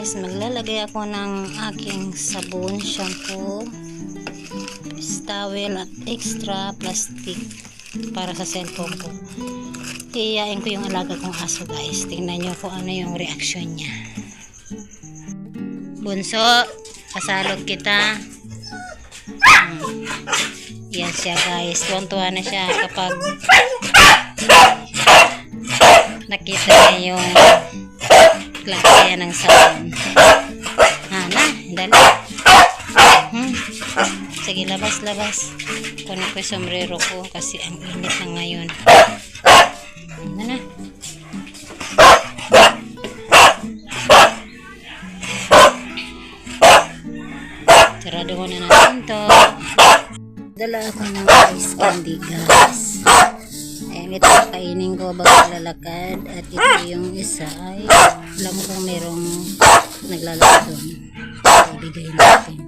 guys, maglalagay ako ng aking sabon, shampoo, towel at extra plastic para sa cellphone ko. Iyayain ko yung alaga kong aso guys. Tingnan nyo kung ano yung reaction niya. Bunso, kasalog kita. Yan siya guys. Tuwan-tuwa na siya kapag nakita niya yung lagyan ng sabon. Hana, dali. Sige, labas. Kunin ko yung sombrero ko kasi ang init na ngayon. Ano na? Sarado ko na natin to. Dala ako ng ice candy guys. Ayan, ito kainin ko bago lalakad. At ito yung isa ay alam kong merong naglalakad doon. Ibigay natin.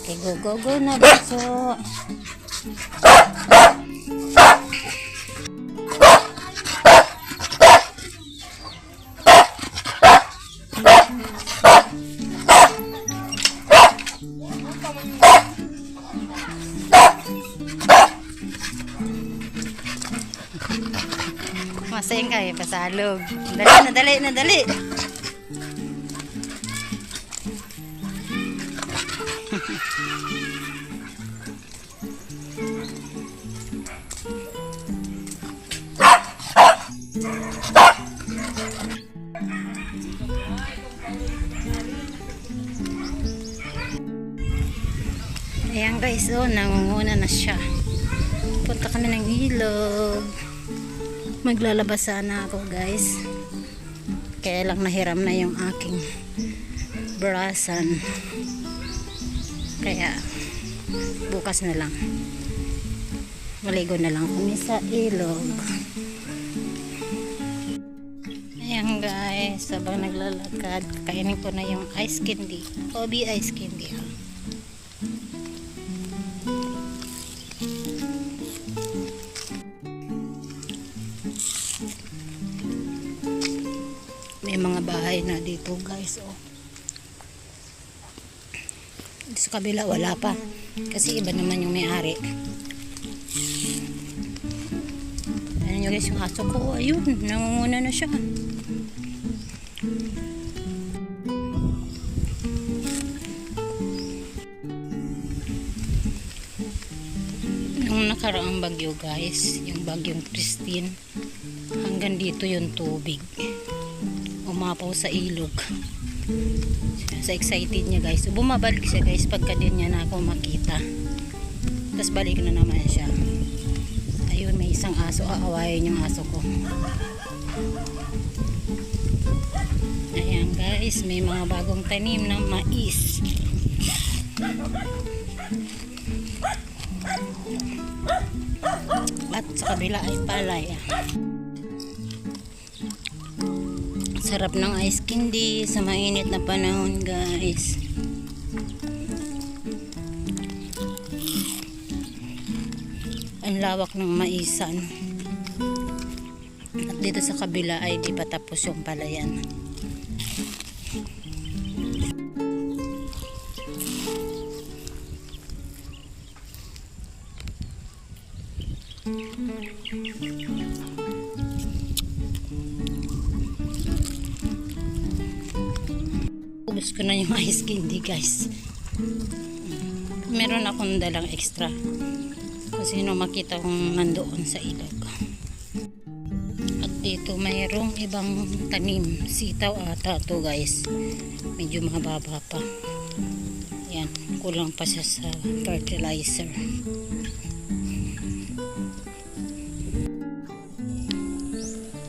Okay, go na baso. Masayang kayo, pasalog. Dali. Ayan guys, nangunguna na siya. Punta kami ng ilog. Maglalabas sana ako guys. Kaya lang nahiram na yung aking brasan. Kaya bukas na lang. Maligo na lang kami sa ilog. Ayan guys, habang naglalakad, kainin ko na yung ice candy. Obi ice candy. May mga bahay na dito guys, oh. Sa kabila wala pa kasi iba naman yung may-ari. Ayan nyo guys yung aso ko, ayun, nangunguna na siya. Nung nakaraang bagyo guys, yung bagyong Christine, hanggang dito yung tubig umapaw sa ilog. Sa excited niya guys. So, bumabalik siya guys pagka din niya na ako makita. Tapos balik na naman siya. Ayun, may isang aso. Aawayin yung aso ko. Ayan guys, may mga bagong tanim ng mais. At sa kabila ay palay. Sarap ng ice candy sa mainit na panahon guys. Ang lawak ng maisan. At dito sa kabila ay di pa tapos yung palayan. Ubus ko na yung ice candy guys. Meron akong dalang extra kasi sino makita kong nandoon sa ilog. At dito mayroong ibang tanim, sitaw ata to guys. Medyo mababa pa. Yan, kulang pa siya sa fertilizer.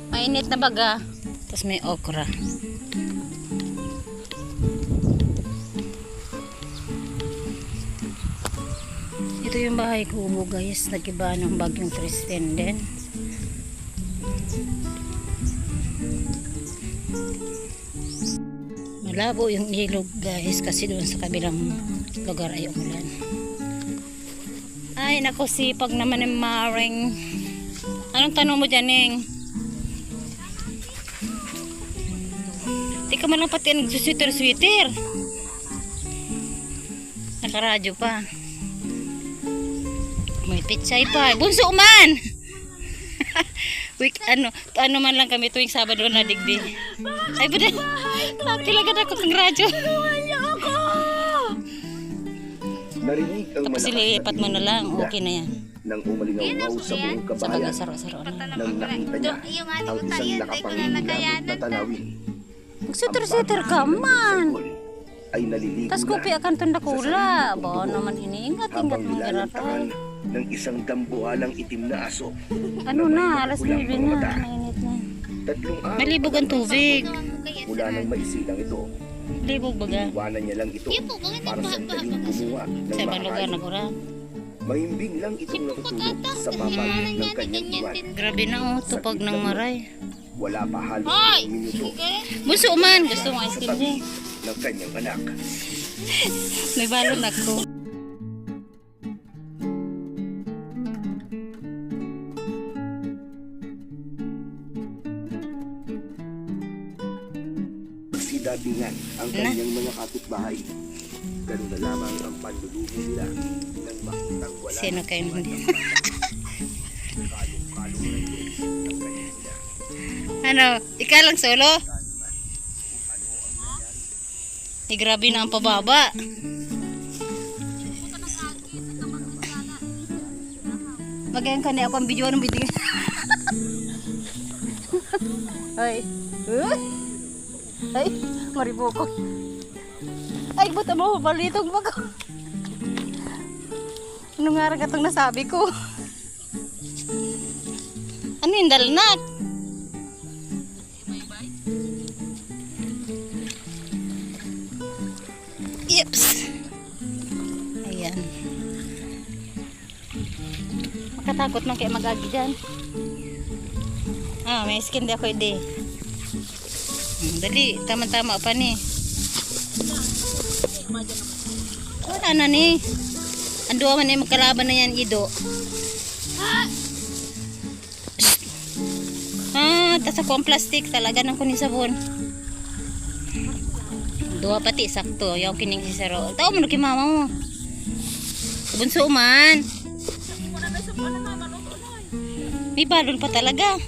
Mainit na baga. Tapos may okra. Ito yung bahay ko guys, nagiba ng bagyong Christine din. Malabo yung ilog guys kasi doon sa kabilang lugar ay umulan. Ay naku, sipag naman ng maring. Anong tanong mo dyan, Ning? Di ka man lang pati nagsusweater-sweater. Nakaradyo pa. May pitsay pa. Bunso man! Week, ano man lang kami tuwing Sabado na digdi. Ay, buda. Tilagan ako kang radyo. Narinig ang Tapos ilipat mo na lang. Okay na yan. nang umalingaw sa buong Sa kabayan pag-asaro-asaro na. nang nakita niya ang isang nakapangilabot na tanawin. Magsuter-suter ka man. Ay naliligo Tas kopi akan tanda kula. Bawa naman hiniingat-ingat habang mong nilalantakan gararay. ng isang dambuhalang itim na aso. Ano na, alas 9 na. Mainit na. Tatlong araw Malibog ang tubig. mula nang maisilang ito. Libog baga. Iwanan niya lang ito para sandaling gumawa ng Sa ibang lugar maayos. na kurang. Mahimbing lang itong natutulog sa papag ng kanyang iwan. Grabe na oh, tupag ng maray. Wala pa halos ng minuto Buso man, gusto mo ice sa cream tabi din. ng kanyang anak. May balon ako. Pagsidabingan ang kanyang mga kapitbahay. Ganun na lamang ang panlulubo nila nang makitang wala Sino kayo nun? kalong-kalong na ito ng kanyang ina. Ano, ikaw lang solo? Eh, grabe na ang pababa. Magayon ka na ako ang video ng video. Ay. Ay, mariboko. Ay, buta mo, balitog mo ko. Ano nga rin katong nasabi ko? Ano yung dalnak? Yeps. Ayan. Makatakot man kayo mag-agi dyan. Ah, may skin di ako hindi. Dali, tama-tama pa ni. Wala na ni. Ando man ni magkalaban na yan, Ido. Tas ako ang plastic talaga ng kunin sabon. Dua pati sakto, yung kining sisero. Tao mo na kay mama mo. Bunso man. May balon pa talaga.